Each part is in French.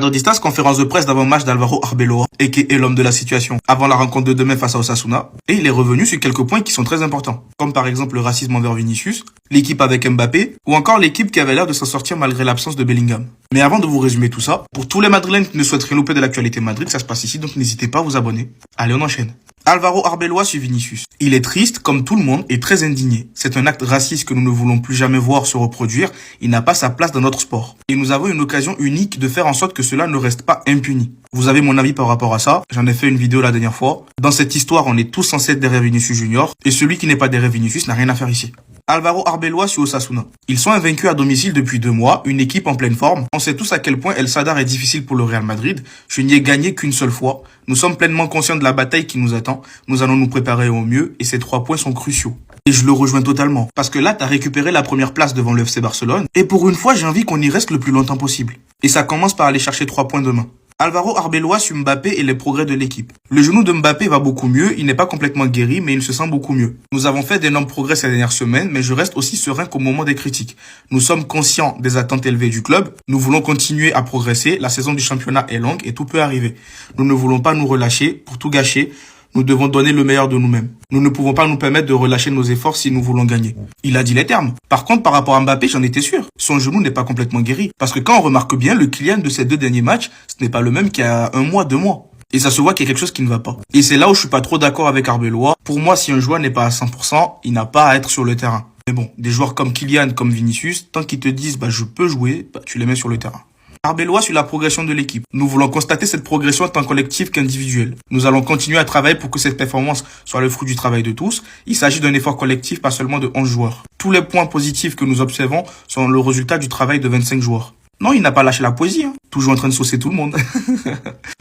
Madridistas, conférence de presse d'avant-match d'Alvaro Arbeloa, a.k.a. l'homme de la situation, avant la rencontre de demain face à Osasuna, et il est revenu sur quelques points qui sont très importants, comme par exemple le racisme envers Vinicius, l'équipe avec Mbappé, ou encore l'équipe qui avait l'air de s'en sortir malgré l'absence de Bellingham. Mais avant de vous résumer tout ça, pour tous les Madrilènes qui ne souhaitent rien louper de l'actualité Madrid, ça se passe ici, donc n'hésitez pas à vous abonner. Allez, on enchaîne. Alvaro Arbeloa sur Vinicius. Il est triste, comme tout le monde, et très indigné. C'est un acte raciste que nous ne voulons plus jamais voir se reproduire. Il n'a pas sa place dans notre sport. Et nous avons une occasion unique de faire en sorte que cela ne reste pas impuni. Vous avez mon avis par rapport à ça. J'en ai fait une vidéo la dernière fois. Dans cette histoire, on est tous censés être derrière Vinicius Junior. Et celui qui n'est pas derrière Vinicius n'a rien à faire ici. Alvaro Arbeloa sur Osasuna. Ils sont invaincus à domicile depuis 2 mois, une équipe en pleine forme. On sait tous à quel point El Sadar est difficile pour le Real Madrid. Je n'y ai gagné qu'une seule fois. Nous sommes pleinement conscients de la bataille qui nous attend. Nous allons nous préparer au mieux et ces 3 points sont cruciaux. Et je le rejoins totalement. Parce que là, t'as récupéré la première place devant le FC Barcelone. Et pour une fois, j'ai envie qu'on y reste le plus longtemps possible. Et ça commence par aller chercher 3 points demain. Alvaro Arbeloa sur Mbappé et les progrès de l'équipe. Le genou de Mbappé va beaucoup mieux, il n'est pas complètement guéri, mais il se sent beaucoup mieux. Nous avons fait d'énormes progrès ces dernières semaines, mais je reste aussi serein qu'au moment des critiques. Nous sommes conscients des attentes élevées du club, nous voulons continuer à progresser, la saison du championnat est longue et tout peut arriver. Nous ne voulons pas nous relâcher pour tout gâcher. Nous devons donner le meilleur de nous-mêmes. Nous ne pouvons pas nous permettre de relâcher nos efforts si nous voulons gagner. Il a dit les termes. Par contre, par rapport à Mbappé, j'en étais sûr. Son genou n'est pas complètement guéri. Parce que quand on remarque bien, le Kylian de ces 2 derniers matchs, ce n'est pas le même qu'il y a 1 mois, 2 mois. Et ça se voit qu'il y a quelque chose qui ne va pas. Et c'est là où je suis pas trop d'accord avec Arbeloa. Pour moi, si un joueur n'est pas à 100%, il n'a pas à être sur le terrain. Mais bon, des joueurs comme Kylian, comme Vinicius, tant qu'ils te disent, je peux jouer, tu les mets sur le terrain. Arbeloa sur la progression de l'équipe. Nous voulons constater cette progression tant collective qu'individuelle. Nous allons continuer à travailler pour que cette performance soit le fruit du travail de tous. Il s'agit d'un effort collectif, pas seulement de 11 joueurs. Tous les points positifs que nous observons sont le résultat du travail de 25 joueurs. Non, il n'a pas lâché la poésie, toujours en train de saucer tout le monde.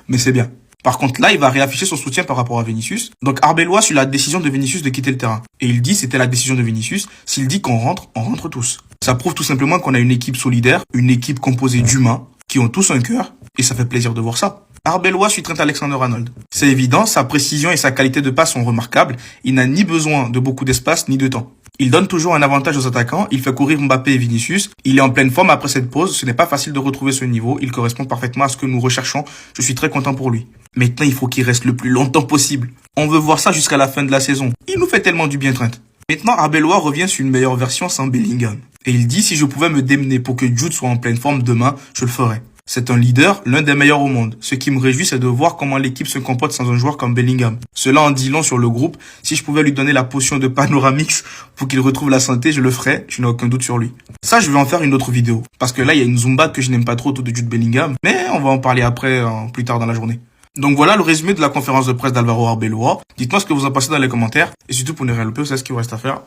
Mais c'est bien. Par contre, là, il va réafficher son soutien par rapport à Vinicius. Donc, Arbeloa sur la décision de Vinicius de quitter le terrain. Et il dit c'était la décision de Vinicius. S'il dit qu'on rentre, on rentre tous. Ça prouve tout simplement qu'on a une équipe solidaire, une équipe composée d'humains, qui ont tous un cœur, et ça fait plaisir de voir ça. Arbeloa suit Trent Alexander-Arnold. C'est évident, sa précision et sa qualité de passe sont remarquables. Il n'a ni besoin de beaucoup d'espace, ni de temps. Il donne toujours un avantage aux attaquants, il fait courir Mbappé et Vinicius. Il est en pleine forme après cette pause, ce n'est pas facile de retrouver ce niveau, il correspond parfaitement à ce que nous recherchons. Je suis très content pour lui. Maintenant, il faut qu'il reste le plus longtemps possible. On veut voir ça jusqu'à la fin de la saison. Il nous fait tellement du bien, Trent. Maintenant, Arbeloa revient sur une meilleure version sans Bellingham. Et il dit si je pouvais me démener pour que Jude soit en pleine forme demain, je le ferais. C'est un leader, l'un des meilleurs au monde. Ce qui me réjouit, c'est de voir comment l'équipe se comporte sans un joueur comme Bellingham. Cela en dit long sur le groupe. Si je pouvais lui donner la potion de Panoramix pour qu'il retrouve la santé, je le ferais. Je n'ai aucun doute sur lui. Ça, je vais en faire une autre vidéo. Parce que là, il y a une Zumba que je n'aime pas trop autour de Jude Bellingham. Mais on va en parler après, plus tard dans la journée. Donc voilà le résumé de la conférence de presse d'Alvaro Arbeloa. Dites-moi ce que vous en pensez dans les commentaires. Et surtout pour ne rien louper, c'est ce qu'il vous reste à faire.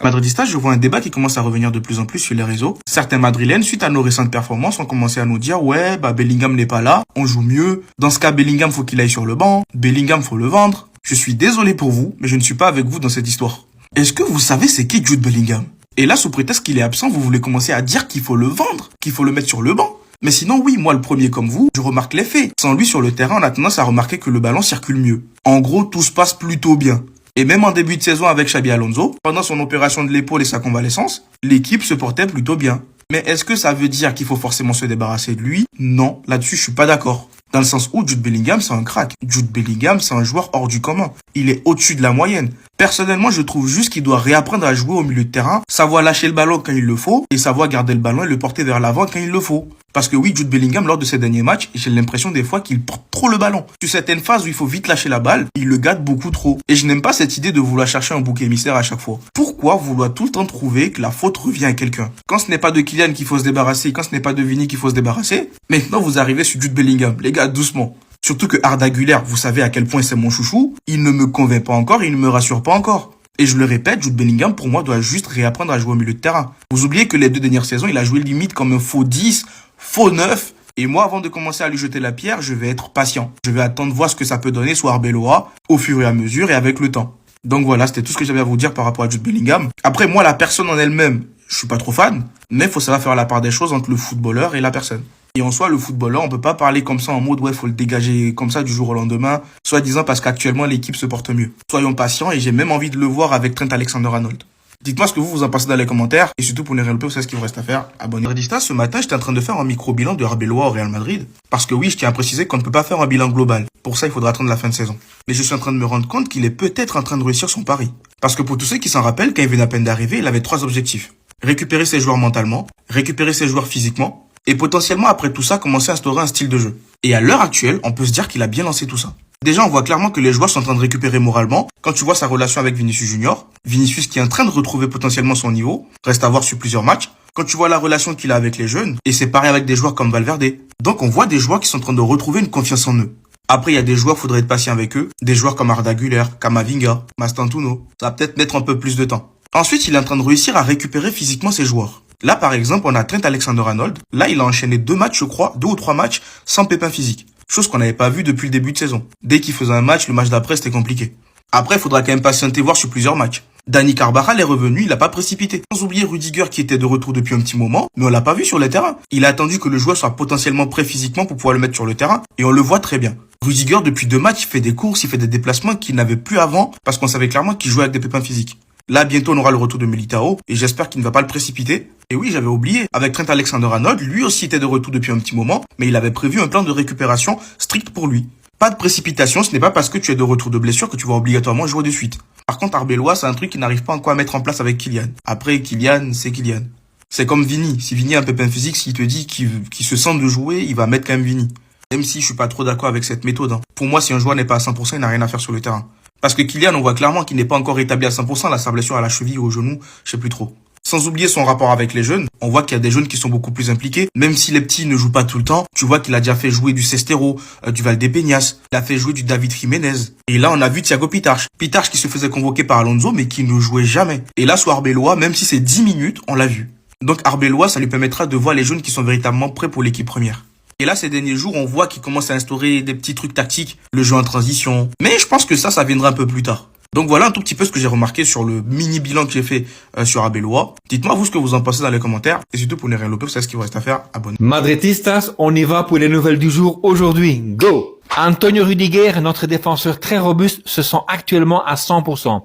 Madridistas, je vois un débat qui commence à revenir de plus en plus sur les réseaux. Certains Madrilènes, suite à nos récentes performances, ont commencé à nous dire ouais, Bellingham n'est pas là, on joue mieux. Dans ce cas, Bellingham faut qu'il aille sur le banc. Bellingham faut le vendre. Je suis désolé pour vous, mais je ne suis pas avec vous dans cette histoire. Est-ce que vous savez c'est qui Jude Bellingham? Et là, sous prétexte qu'il est absent, vous voulez commencer à dire qu'il faut le vendre, qu'il faut le mettre sur le banc. Mais sinon, oui, moi le premier comme vous, je remarque les faits. Sans lui sur le terrain, on a tendance à remarquer que le ballon circule mieux. En gros, tout se passe plutôt bien. Et même en début de saison avec Xabi Alonso, pendant son opération de l'épaule et sa convalescence, l'équipe se portait plutôt bien. Mais est-ce que ça veut dire qu'il faut forcément se débarrasser de lui? Non, là-dessus je suis pas d'accord. Dans le sens où Jude Bellingham c'est un crack. Jude Bellingham c'est un joueur hors du commun. Il est au-dessus de la moyenne. Personnellement, je trouve juste qu'il doit réapprendre à jouer au milieu de terrain, savoir lâcher le ballon quand il le faut, et savoir garder le ballon et le porter vers l'avant quand il le faut. Parce que oui, Jude Bellingham, lors de ses derniers matchs, j'ai l'impression des fois qu'il porte trop le ballon. Sur certaines phases où il faut vite lâcher la balle, il le gâte beaucoup trop. Et je n'aime pas cette idée de vouloir chercher un bouc émissaire à chaque fois. Pourquoi vouloir tout le temps trouver que la faute revient à quelqu'un? Quand ce n'est pas de Kylian qu'il faut se débarrasser, quand ce n'est pas de Vini qu'il faut se débarrasser, maintenant vous arrivez sur Jude Bellingham. Les gars, doucement. Surtout que Arda Güler, vous savez à quel point c'est mon chouchou, il ne me convainc pas encore, il ne me rassure pas encore. Et je le répète, Jude Bellingham, pour moi, doit juste réapprendre à jouer au milieu de terrain. Vous oubliez que les 2 dernières saisons, il a joué limite comme un faux 10, faux 9. Et moi, avant de commencer à lui jeter la pierre, je vais être patient. Je vais attendre voir ce que ça peut donner sur Arbeloa, au fur et à mesure et avec le temps. Donc voilà, c'était tout ce que j'avais à vous dire par rapport à Jude Bellingham. Après, moi, la personne en elle-même, je suis pas trop fan. Mais il faut savoir faire la part des choses entre le footballeur et la personne. Et en soi, le footballeur, on peut pas parler comme ça en mode ouais, faut le dégager comme ça du jour au lendemain, soi-disant parce qu'actuellement l'équipe se porte mieux. Soyons patients et j'ai même envie de le voir avec Trent Alexander-Arnold. Dites-moi ce que vous en pensez dans les commentaires. Et surtout, pour ne rien louper, vous savez ce qu'il vous reste à faire. Abonnez-vous. Radista, ce matin, j'étais en train de faire un micro-bilan de Arbeloa au Real Madrid. Parce que oui, je tiens à préciser qu'on ne peut pas faire un bilan global. Pour ça, il faudra attendre la fin de saison. Mais je suis en train de me rendre compte qu'il est peut-être en train de réussir son pari. Parce que pour tous ceux qui s'en rappellent, quand il venait à peine d'arriver, il avait 3 objectifs. Récupérer ses joueurs mentalement, récupérer ses joueurs physiquement, et potentiellement après tout ça, commencer à instaurer un style de jeu. Et à l'heure actuelle, on peut se dire qu'il a bien lancé tout ça. Déjà, on voit clairement que les joueurs sont en train de récupérer moralement quand tu vois sa relation avec Vinicius Junior. Vinicius qui est en train de retrouver potentiellement son niveau, reste à voir sur plusieurs matchs. Quand tu vois la relation qu'il a avec les jeunes, et c'est pareil avec des joueurs comme Valverde. Donc on voit des joueurs qui sont en train de retrouver une confiance en eux. Après, il y a des joueurs, faudrait être patient avec eux. Des joueurs comme Arda Güler, Camavinga, Mastantuono. Ça va peut-être mettre un peu plus de temps. Ensuite, il est en train de réussir à récupérer physiquement ses joueurs. Là, par exemple, on a Trent Alexander-Arnold. Là, il a enchaîné 2 matchs, je crois, 2 ou 3 matchs sans pépin physique. Chose qu'on n'avait pas vu depuis le début de saison. Dès qu'il faisait un match, le match d'après, c'était compliqué. Après, il faudra quand même patienter voir sur plusieurs matchs. Dani Carvajal est revenu, il n'a pas précipité. Sans oublier Rudiger qui était de retour depuis un petit moment, mais on l'a pas vu sur le terrain. Il a attendu que le joueur soit potentiellement prêt physiquement pour pouvoir le mettre sur le terrain, et on le voit très bien. Rudiger, depuis 2 matchs, il fait des courses, il fait des déplacements qu'il n'avait plus avant, parce qu'on savait clairement qu'il jouait avec des pépins physiques. Là, bientôt, on aura le retour de Militao, et j'espère qu'il ne va pas le précipiter. Et oui, j'avais oublié, avec Trent Alexander-Arnold, lui aussi était de retour depuis un petit moment, mais il avait prévu un plan de récupération strict pour lui. Pas de précipitation, ce n'est pas parce que tu es de retour de blessure que tu vas obligatoirement jouer de suite. Par contre, Arbeloa, c'est un truc qu'il n'arrive pas encore à mettre en place avec Kylian. Après, Kylian, c'est Kylian. C'est comme Vini. Si Vini a un pépin physique, s'il te dit qu'il se sent de jouer, il va mettre quand même Vini. Même si je suis pas trop d'accord avec cette méthode. Pour moi, si un joueur n'est pas à 100%, il n'a rien à faire sur le terrain. Parce que Kylian, on voit clairement qu'il n'est pas encore rétabli à 100%, là, sa blessure à la cheville ou au genou, je sais plus trop. Sans oublier son rapport avec les jeunes, on voit qu'il y a des jeunes qui sont beaucoup plus impliqués. Même si les petits ne jouent pas tout le temps, tu vois qu'il a déjà fait jouer du Cestero, du Valdepeñas, il a fait jouer du David Jiménez. Et là, on a vu Thiago Pitarch. Pitarch qui se faisait convoquer par Alonso, mais qui ne jouait jamais. Et là, sur Arbeloa, même si c'est 10 minutes, on l'a vu. Donc Arbeloa, ça lui permettra de voir les jeunes qui sont véritablement prêts pour l'équipe première. Et là, ces derniers jours, on voit qu'il commence à instaurer des petits trucs tactiques, le jeu en transition. Mais je pense que ça viendra un peu plus tard. Donc voilà un tout petit peu ce que j'ai remarqué sur le mini bilan que j'ai fait sur Arbeloa. Dites-moi vous ce que vous en pensez dans les commentaires. Et surtout pour ne rien louper, vous savez ce qu'il vous reste à faire. Abonnez-vous. Madridistas, on y va pour les nouvelles du jour aujourd'hui. Go! Antonio Rudiger, notre défenseur très robuste, se sent actuellement à 100%.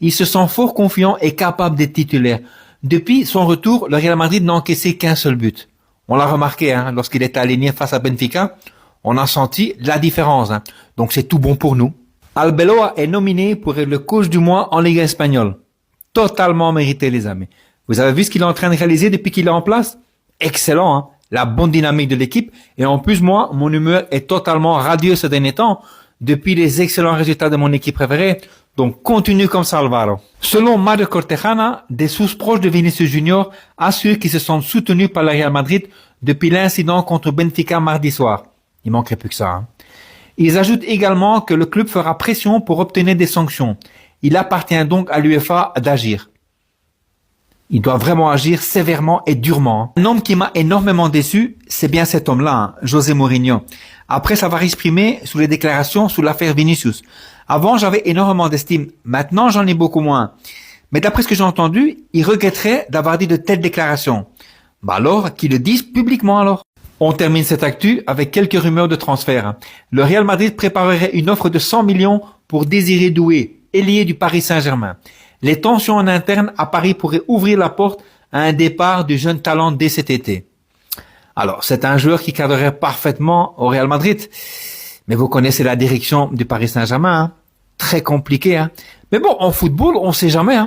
Il se sent fort confiant et capable d'être titulaire. Depuis son retour, le Real Madrid n'a encaissé qu'un seul but. On l'a remarqué, lorsqu'il est aligné face à Benfica, on a senti la différence. Donc c'est tout bon pour nous. Arbeloa est nominé pour être le coach du mois en Ligue espagnole. Totalement mérité, les amis. Vous avez vu ce qu'il est en train de réaliser depuis qu'il est en place? Excellent, la bonne dynamique de l'équipe. Et en plus, moi, mon humeur est totalement radieuse ces derniers temps, depuis les excellents résultats de mon équipe préférée. Donc, continue comme ça, Alvaro. Selon Mario Cortejana, des sources proches de Vinicius Junior assurent qu'ils se sont soutenus par le Real Madrid depuis l'incident contre Benfica mardi soir. Il manquerait plus que ça. Ils ajoutent également que le club fera pression pour obtenir des sanctions. Il appartient donc à l'UEFA d'agir. Il doit vraiment agir sévèrement et durement. Un homme qui m'a énormément déçu, c'est bien cet homme-là, José Mourinho. Après s'avoir exprimé sous les déclarations sous l'affaire Vinicius. Avant, j'avais énormément d'estime. Maintenant, j'en ai beaucoup moins. Mais d'après ce que j'ai entendu, il regretterait d'avoir dit de telles déclarations. Alors, qu'ils le disent publiquement alors. On termine cette actu avec quelques rumeurs de transfert. Le Real Madrid préparerait une offre de 100 millions pour Désiré Doué, ailier du Paris Saint-Germain. Les tensions en interne à Paris pourraient ouvrir la porte à un départ du jeune talent dès cet été. Alors, c'est un joueur qui cadrerait parfaitement au Real Madrid. Mais vous connaissez la direction du Paris Saint-Germain. Très compliqué. Mais bon, en football, on sait jamais.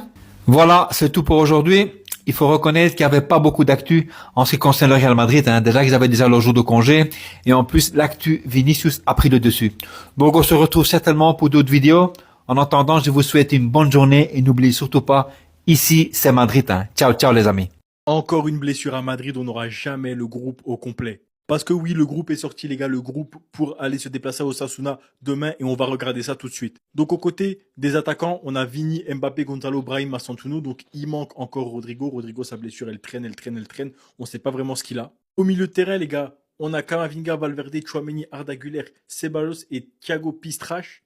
Voilà, c'est tout pour aujourd'hui. Il faut reconnaître qu'il n'y avait pas beaucoup d'actu en ce qui concerne le Real Madrid. Déjà qu'ils avaient déjà leur jour de congé. Et en plus, l'actu Vinicius a pris le dessus. Donc on se retrouve certainement pour d'autres vidéos. En attendant, je vous souhaite une bonne journée et n'oubliez surtout pas, ici c'est Madrid. Ciao, ciao les amis. Encore une blessure à Madrid, on n'aura jamais le groupe au complet. Parce que oui, le groupe est sorti, les gars, le groupe pour aller se déplacer à Osasuna demain et on va regarder ça tout de suite. Donc, aux côtés des attaquants, on a Vini, Mbappé, Gonzalo, Brahim, Mastantuono. Donc, il manque encore Rodrigo. Rodrigo, sa blessure, elle traîne. On ne sait pas vraiment ce qu'il a. Au milieu de terrain, les gars, on a Camavinga, Valverde, Tchouaméni, Arda Güler, Ceballos et Thiago Pistache.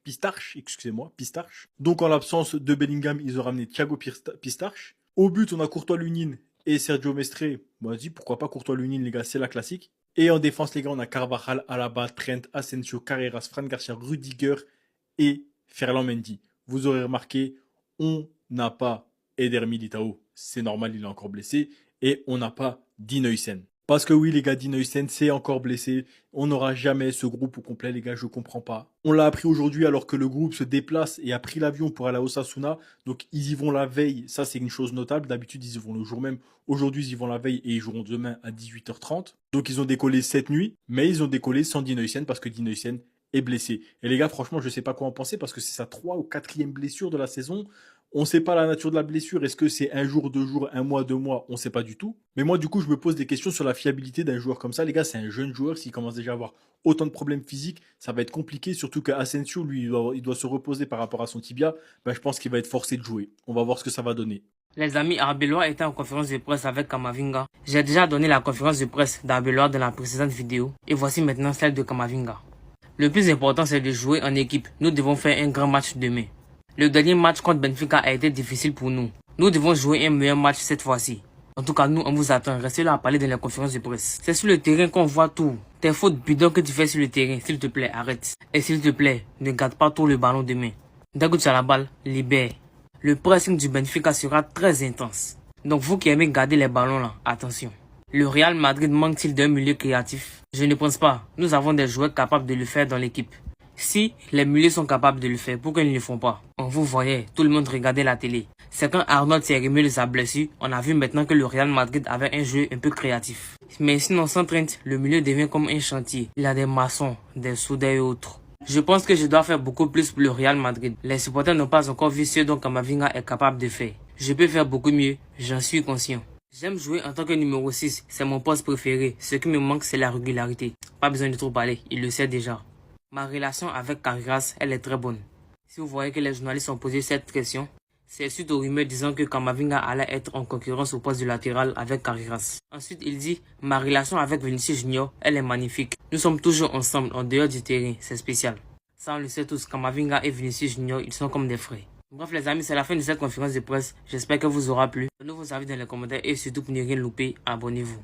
Donc, en l'absence de Bellingham, ils ont ramené Thiago Pistache. Au but, on a Courtois Lunin et Sergio Mestre. Vas-y, pourquoi pas Courtois Lunin, les gars, c'est la classique. Et en défense, les gars, on a Carvajal, Alaba, Trent, Asensio, Carreras, Fran Garcia, Rudiger et Ferland Mendy. Vous aurez remarqué, on n'a pas Eder Militao, c'est normal, il est encore blessé. Et on n'a pas Dean Huijsen. Parce que oui, les gars, Dean Huijsen, c'est encore blessé. On n'aura jamais ce groupe au complet, les gars, je comprends pas. On l'a appris aujourd'hui alors que le groupe se déplace et a pris l'avion pour aller à Osasuna. Donc, ils y vont la veille. Ça, c'est une chose notable. D'habitude, ils y vont le jour même. Aujourd'hui, ils y vont la veille et ils joueront demain à 18h30. Donc, ils ont décollé cette nuit, mais ils ont décollé sans Dean Huijsen parce que Dean Huijsen est blessé. Et les gars, franchement, je sais pas quoi en penser parce que c'est sa 3e ou 4e blessure de la saison. On ne sait pas la nature de la blessure. Est-ce que c'est un jour, 2 jours, 1 mois, 2 mois? On ne sait pas du tout. Mais moi, du coup, je me pose des questions sur la fiabilité d'un joueur comme ça. Les gars, c'est un jeune joueur. S'il commence déjà à avoir autant de problèmes physiques, ça va être compliqué. Surtout qu'Asensio, lui, il doit se reposer par rapport à son tibia. Ben, je pense qu'il va être forcé de jouer. On va voir ce que ça va donner. Les amis, Arbeloa était en conférence de presse avec Kamavinga. J'ai déjà donné la conférence de presse d'Arbeloa dans la précédente vidéo. Et voici maintenant celle de Kamavinga. Le plus important, c'est de jouer en équipe. Nous devons faire un grand match demain. Le dernier match contre Benfica a été difficile pour nous. Nous devons jouer un meilleur match cette fois-ci. En tout cas, nous, on vous attend. Restez là à parler dans les conférences de presse. C'est sur le terrain qu'on voit tout. Tes fautes bidons que tu fais sur le terrain, s'il te plaît, arrête. Et s'il te plaît, ne garde pas trop le ballon demain. Dès que tu as la balle, libère. Le pressing du Benfica sera très intense. Donc vous qui aimez garder les ballons là, attention. Le Real Madrid manque-t-il d'un milieu créatif? Je ne pense pas. Nous avons des joueurs capables de le faire dans l'équipe. Si les milieux sont capables de le faire, pourquoi ils ne le font pas? On vous voyait, tout le monde regardait la télé. C'est quand Arnold s'est remis de sa blessure, on a vu maintenant que le Real Madrid avait un jeu un peu créatif. Mais sinon, sans Trent, le milieu devient comme un chantier. Il y a des maçons, des soudeurs et autres. Je pense que je dois faire beaucoup plus pour le Real Madrid. Les supporters n'ont pas encore vu ce dont Kamavinga est capable de faire. Je peux faire beaucoup mieux, j'en suis conscient. J'aime jouer en tant que numéro 6, c'est mon poste préféré. Ce qui me manque, c'est la régularité. Pas besoin de trop parler, il le sait déjà. Ma relation avec Carreras, elle est très bonne. Si vous voyez que les journalistes ont posé cette question, c'est suite aux rumeurs disant que Kamavinga allait être en concurrence au poste de latéral avec Carreras. Ensuite, il dit « Ma relation avec Vinicius Junior, elle est magnifique. Nous sommes toujours ensemble en dehors du terrain, c'est spécial. » Ça, on le sait tous, Kamavinga et Vinicius Junior, ils sont comme des frères. Bref les amis, c'est la fin de cette conférence de presse. J'espère que vous aura plu. Donnez vos avis dans les commentaires et surtout pour ne rien louper, abonnez-vous.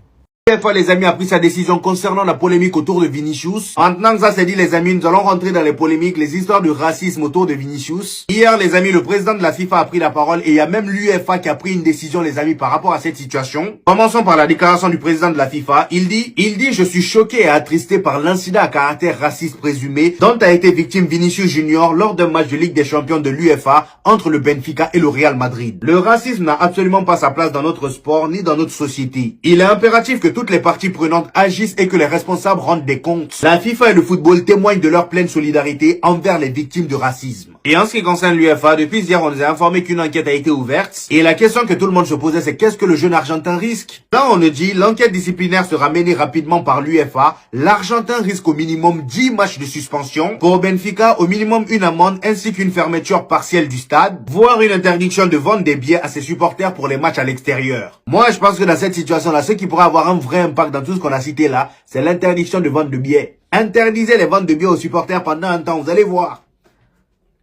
Fois les amis a pris sa décision concernant la polémique autour de Vinicius. Maintenant que ça c'est dit les amis, nous allons rentrer dans les polémiques, les histoires de racisme autour de Vinicius. Hier les amis, le président de la FIFA a pris la parole et il y a même l'UEFA qui a pris une décision les amis par rapport à cette situation. Commençons par la déclaration du président de la FIFA. Il dit je suis choqué et attristé par l'incident à caractère raciste présumé dont a été victime Vinicius Junior lors d'un match de Ligue des Champions de l'UEFA entre le Benfica et le Real Madrid. Le racisme n'a absolument pas sa place dans notre sport ni dans notre société. Il est impératif que toutes les parties prenantes agissent et que les responsables rendent des comptes. La FIFA et le football témoignent de leur pleine solidarité envers les victimes de racisme. Et en ce qui concerne l'UEFA, depuis hier, on nous a informé qu'une enquête a été ouverte. Et la question que tout le monde se posait, c'est qu'est-ce que le jeune Argentin risque? Là, on nous dit, l'enquête disciplinaire sera menée rapidement par l'UEFA. L'Argentin risque au minimum 10 matchs de suspension. Pour Benfica, au minimum une amende ainsi qu'une fermeture partielle du stade, voire une interdiction de vendre des billets à ses supporters pour les matchs à l'extérieur. Moi, je pense que dans cette situation-là, ce qui pourrait avoir un vrai impact dans tout ce qu'on a cité là, c'est l'interdiction de vente de billets. Interdisez les ventes de billets aux supporters pendant un temps, vous allez voir.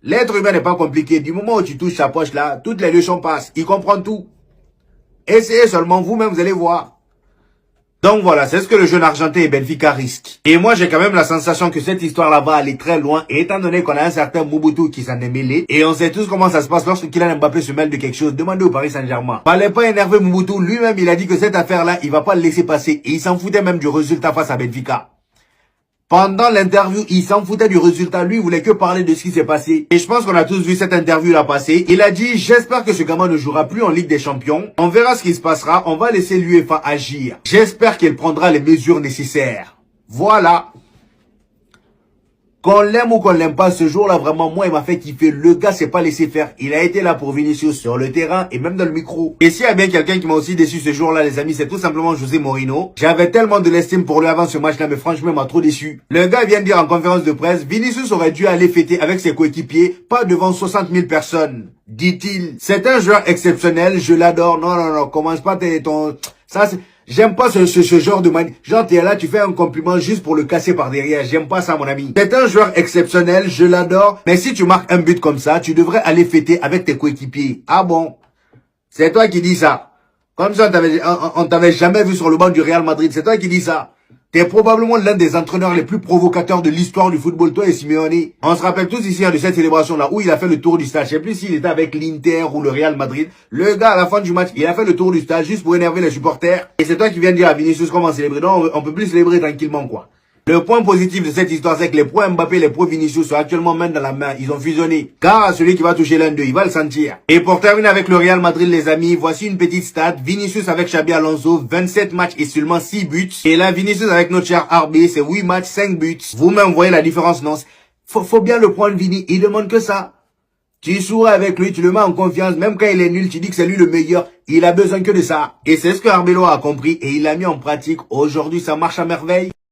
L'être humain n'est pas compliqué. Du moment où tu touches sa poche là, toutes les leçons passent. Il comprend tout. Essayez seulement vous-même, vous allez voir. Donc voilà, c'est ce que le jeune Argentin et Benfica risquent. Et moi, j'ai quand même la sensation que cette histoire-là va aller très loin. Et étant donné qu'on a un certain Mobutu qui s'en est mêlé, et on sait tous comment ça se passe lorsque Kylian Mbappé se mêle de quelque chose, demandez au Paris Saint-Germain. Fallait pas énerver Mobutu. Lui-même, il a dit que cette affaire-là, il va pas le laisser passer. Et il s'en foutait même du résultat face à Benfica. Pendant l'interview, il s'en foutait du résultat. Lui, il voulait que parler de ce qui s'est passé. Et je pense qu'on a tous vu cette interview-là passer. Il a dit, j'espère que ce gamin ne jouera plus en Ligue des Champions. On verra ce qui se passera. On va laisser l'UEFA agir. J'espère qu'elle prendra les mesures nécessaires. Voilà. Qu'on l'aime ou qu'on l'aime pas, ce jour-là, vraiment, moi, il m'a fait kiffer. Le gars s'est pas laissé faire. Il a été là pour Vinicius sur le terrain et même dans le micro. Et s'il y a bien quelqu'un qui m'a aussi déçu ce jour-là, les amis, c'est tout simplement José Mourinho. J'avais tellement de l'estime pour lui avant ce match-là, mais franchement, il m'a trop déçu. Le gars vient de dire en conférence de presse, Vinicius aurait dû aller fêter avec ses coéquipiers, pas devant 60 000 personnes, dit-il. C'est un joueur exceptionnel, je l'adore. Non, commence pas ton... Ça, c'est... J'aime pas ce genre de manie. Genre, t'es là, tu fais un compliment juste pour le casser par derrière. J'aime pas ça, mon ami. C'est un joueur exceptionnel, je l'adore. Mais si tu marques un but comme ça, tu devrais aller fêter avec tes coéquipiers. Ah bon? C'est toi qui dis ça. Comme ça, on t'avait jamais vu sur le banc du Real Madrid. C'est toi qui dis ça. T'es probablement l'un des entraîneurs les plus provocateurs de l'histoire du football, toi et Simeone. On se rappelle tous ici de cette célébration-là où il a fait le tour du stade. Je sais plus s'il était avec l'Inter ou le Real Madrid. Le gars, à la fin du match, il a fait le tour du stade juste pour énerver les supporters. Et c'est toi qui viens de dire à Vinicius comment célébrer. Non, on peut plus célébrer tranquillement, quoi. Le point positif de cette histoire, c'est que les points Mbappé et les points Vinicius sont actuellement main dans la main. Ils ont fusionné. Car celui qui va toucher l'un d'eux, il va le sentir. Et pour terminer avec le Real Madrid, les amis, voici une petite stat. Vinicius avec Xabi Alonso, 27 matchs et seulement 6 buts. Et là, Vinicius avec notre cher RB, c'est 8 matchs, 5 buts. Vous-même voyez la différence, non? Faut bien le prendre, Vini. Il demande que ça. Tu souris avec lui, tu le mets en confiance. Même quand il est nul, tu dis que c'est lui le meilleur. Il a besoin que de ça. Et c'est ce que Arbeloa a compris et il l'a mis en pratique. Aujourd'hui, ça marche à merveille.